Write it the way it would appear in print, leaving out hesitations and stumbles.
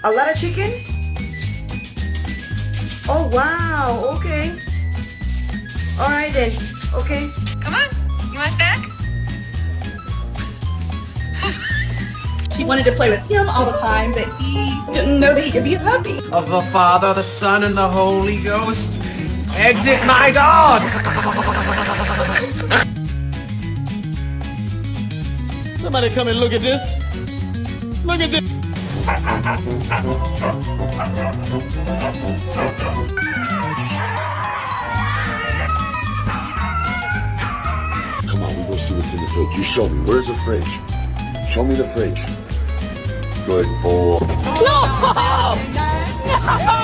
A lot of chicken? Oh, wow. Okay. All right then. Okay. Come on. You want a snack? She wanted to play with him all the time, but he didn't know that he could be a puppy. Of the Father, the Son, and the Holy Ghost. Exit my dog! Somebody come and look at this. Look at this. Come on, we go see what's in the fridge. You show me. Where's the fridge? Show me the fridge. Good boy. No! No!